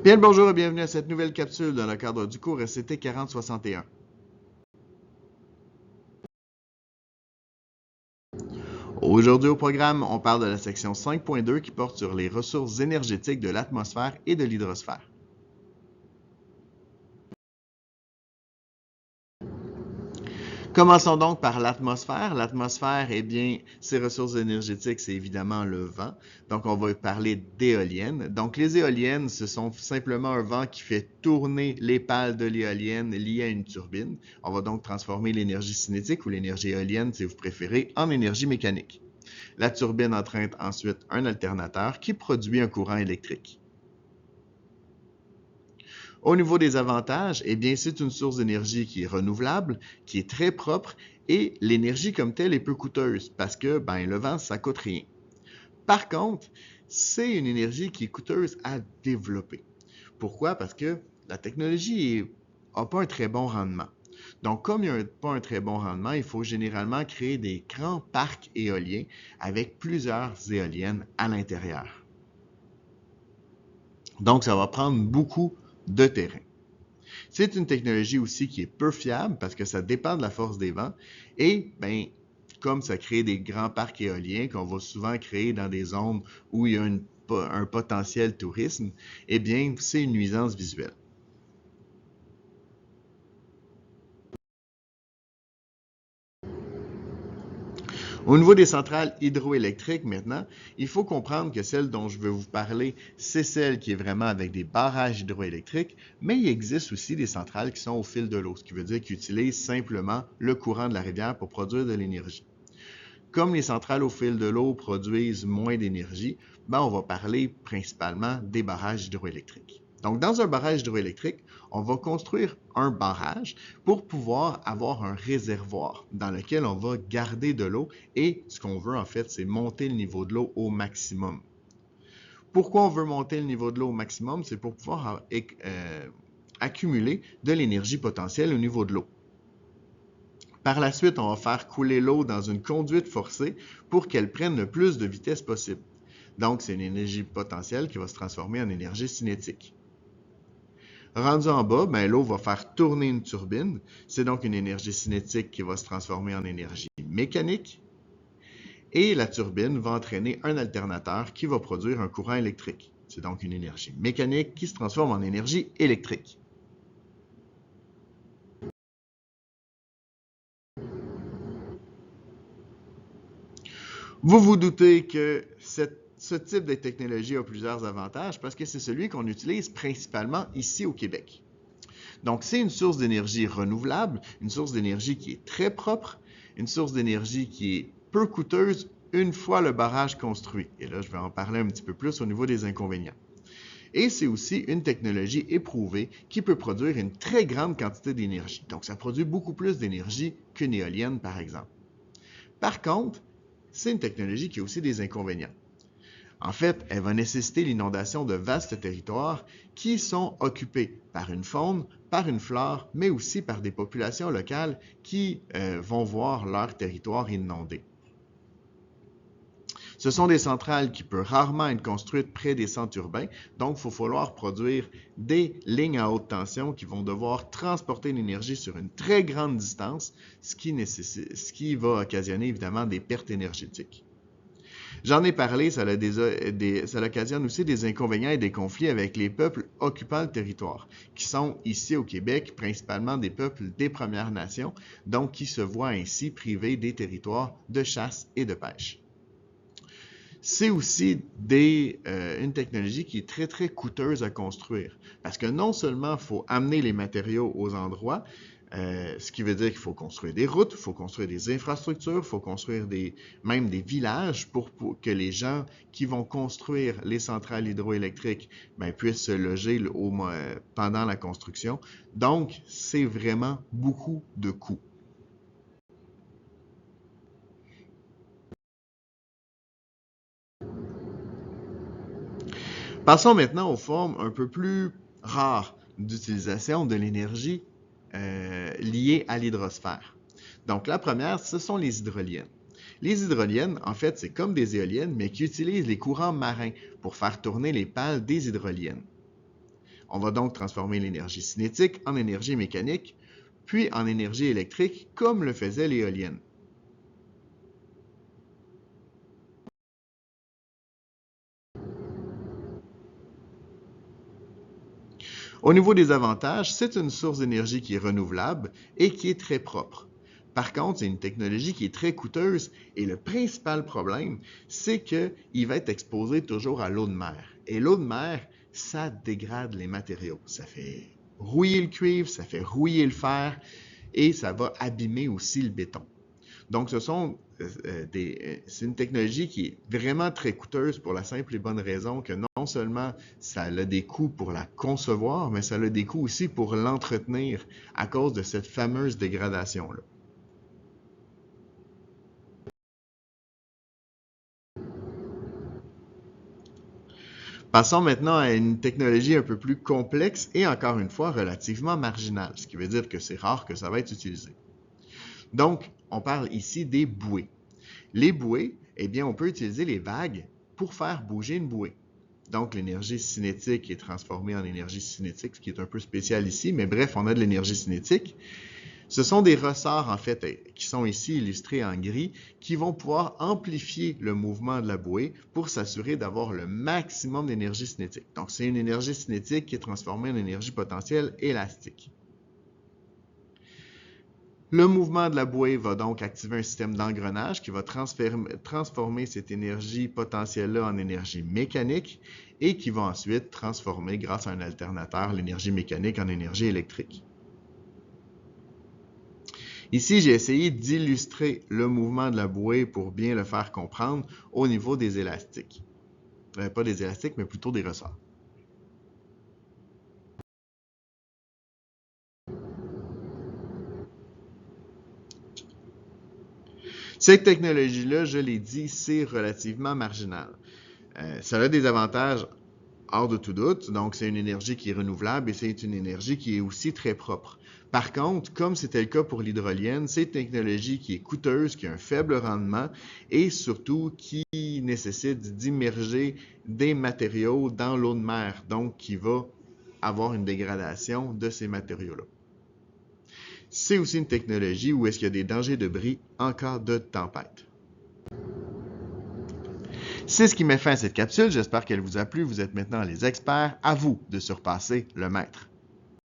Bien le bonjour et bienvenue à cette nouvelle capsule dans le cadre du cours SCT 4061. Aujourd'hui au programme, on parle de la section 5.2 qui porte sur les ressources énergétiques de l'atmosphère et de l'hydrosphère. Commençons donc par l'atmosphère. L'atmosphère, eh bien, ses ressources énergétiques, c'est évidemment le vent. Donc, on va parler d'éoliennes. Donc, les éoliennes, ce sont simplement un vent qui fait tourner les pales de l'éolienne liées à une turbine. On va donc transformer l'énergie cinétique ou l'énergie éolienne, si vous préférez, en énergie mécanique. La turbine entraîne ensuite un alternateur qui produit un courant électrique. Au niveau des avantages, eh bien, c'est une source d'énergie qui est renouvelable, qui est très propre et l'énergie comme telle est peu coûteuse parce que le vent, ça coûte rien. Par contre, c'est une énergie qui est coûteuse à développer. Pourquoi? Parce que la technologie n'a pas un très bon rendement. Donc, comme il n'y a pas un très bon rendement, il faut généralement créer des grands parcs éoliens avec plusieurs éoliennes à l'intérieur. Donc, ça va prendre beaucoup de terrain. C'est une technologie aussi qui est peu fiable parce que ça dépend de la force des vents et comme ça crée des grands parcs éoliens qu'on va souvent créer dans des zones où il y a un potentiel tourisme, eh bien, c'est une nuisance visuelle. Au niveau des centrales hydroélectriques, maintenant, il faut comprendre que celle dont je veux vous parler, c'est celle qui est vraiment avec des barrages hydroélectriques, mais il existe aussi des centrales qui sont au fil de l'eau, ce qui veut dire qu'ils utilisent simplement le courant de la rivière pour produire de l'énergie. Comme les centrales au fil de l'eau produisent moins d'énergie, on va parler principalement des barrages hydroélectriques. Donc, dans un barrage hydroélectrique, on va construire un barrage pour pouvoir avoir un réservoir dans lequel on va garder de l'eau et ce qu'on veut en fait, c'est monter le niveau de l'eau au maximum. Pourquoi on veut monter le niveau de l'eau au maximum? C'est pour pouvoir accumuler de l'énergie potentielle au niveau de l'eau. Par la suite, on va faire couler l'eau dans une conduite forcée pour qu'elle prenne le plus de vitesse possible. Donc, c'est une énergie potentielle qui va se transformer en énergie cinétique. Rendu en bas, l'eau va faire tourner une turbine. C'est donc une énergie cinétique qui va se transformer en énergie mécanique. Et la turbine va entraîner un alternateur qui va produire un courant électrique. C'est donc une énergie mécanique qui se transforme en énergie électrique. Vous vous doutez que ce type de technologie a plusieurs avantages parce que c'est celui qu'on utilise principalement ici au Québec. Donc, c'est une source d'énergie renouvelable, une source d'énergie qui est très propre, une source d'énergie qui est peu coûteuse une fois le barrage construit. Et là, je vais en parler un petit peu plus au niveau des inconvénients. Et c'est aussi une technologie éprouvée qui peut produire une très grande quantité d'énergie. Donc, ça produit beaucoup plus d'énergie qu'une éolienne, par exemple. Par contre, c'est une technologie qui a aussi des inconvénients. En fait, elle va nécessiter l'inondation de vastes territoires qui sont occupés par une faune, par une flore, mais aussi par des populations locales qui vont voir leur territoire inondé. Ce sont des centrales qui peuvent rarement être construites près des centres urbains, donc il va falloir produire des lignes à haute tension qui vont devoir transporter l'énergie sur une très grande distance, ce qui va occasionner évidemment des pertes énergétiques. J'en ai parlé, ça occasionne aussi des inconvénients et des conflits avec les peuples occupant le territoire, qui sont ici au Québec principalement des peuples des Premières Nations, donc qui se voient ainsi privés des territoires de chasse et de pêche. C'est aussi une technologie qui est très, très coûteuse à construire, parce que non seulement il faut amener les matériaux aux endroits, ce qui veut dire qu'il faut construire des routes, il faut construire des infrastructures, il faut construire même des villages pour que les gens qui vont construire les centrales hydroélectriques puissent se loger pendant la construction. Donc, c'est vraiment beaucoup de coûts. Passons maintenant aux formes un peu plus rares d'utilisation de l'énergie liée à l'hydrosphère. Donc, la première, ce sont les hydroliennes. Les hydroliennes, en fait, c'est comme des éoliennes, mais qui utilisent les courants marins pour faire tourner les pales des hydroliennes. On va donc transformer l'énergie cinétique en énergie mécanique, puis en énergie électrique, comme le faisait l'éolienne. Au niveau des avantages, c'est une source d'énergie qui est renouvelable et qui est très propre. Par contre, c'est une technologie qui est très coûteuse et le principal problème, c'est qu'il va être exposé toujours à l'eau de mer. Et l'eau de mer, ça dégrade les matériaux. Ça fait rouiller le cuivre, ça fait rouiller le fer et ça va abîmer aussi le béton. Donc, c'est une technologie qui est vraiment très coûteuse pour la simple et bonne raison que non seulement ça a des coûts pour la concevoir, mais ça a des coûts aussi pour l'entretenir à cause de cette fameuse dégradation-là. Passons maintenant à une technologie un peu plus complexe et encore une fois relativement marginale, ce qui veut dire que c'est rare que ça va être utilisé. Donc, on parle ici des bouées. Les bouées, eh bien, on peut utiliser les vagues pour faire bouger une bouée. Donc, l'énergie cinétique est transformée en énergie cinétique, ce qui est un peu spécial ici, mais bref, on a de l'énergie cinétique. Ce sont des ressorts, en fait, qui sont ici illustrés en gris, qui vont pouvoir amplifier le mouvement de la bouée pour s'assurer d'avoir le maximum d'énergie cinétique. Donc, c'est une énergie cinétique qui est transformée en énergie potentielle élastique. Le mouvement de la bouée va donc activer un système d'engrenage qui va transformer cette énergie potentielle-là en énergie mécanique et qui va ensuite transformer, grâce à un alternateur, l'énergie mécanique en énergie électrique. Ici, j'ai essayé d'illustrer le mouvement de la bouée pour bien le faire comprendre au niveau des élastiques. Pas des élastiques, mais plutôt des ressorts. Cette technologie-là, je l'ai dit, c'est relativement marginal. Ça a des avantages hors de tout doute, donc c'est une énergie qui est renouvelable et c'est une énergie qui est aussi très propre. Par contre, comme c'était le cas pour l'hydrolienne, c'est une technologie qui est coûteuse, qui a un faible rendement et surtout qui nécessite d'immerger des matériaux dans l'eau de mer, donc qui va avoir une dégradation de ces matériaux-là. C'est aussi une technologie où est-ce qu'il y a des dangers de bris en cas de tempête. C'est ce qui met fin à cette capsule. J'espère qu'elle vous a plu. Vous êtes maintenant les experts. À vous de surpasser le maître.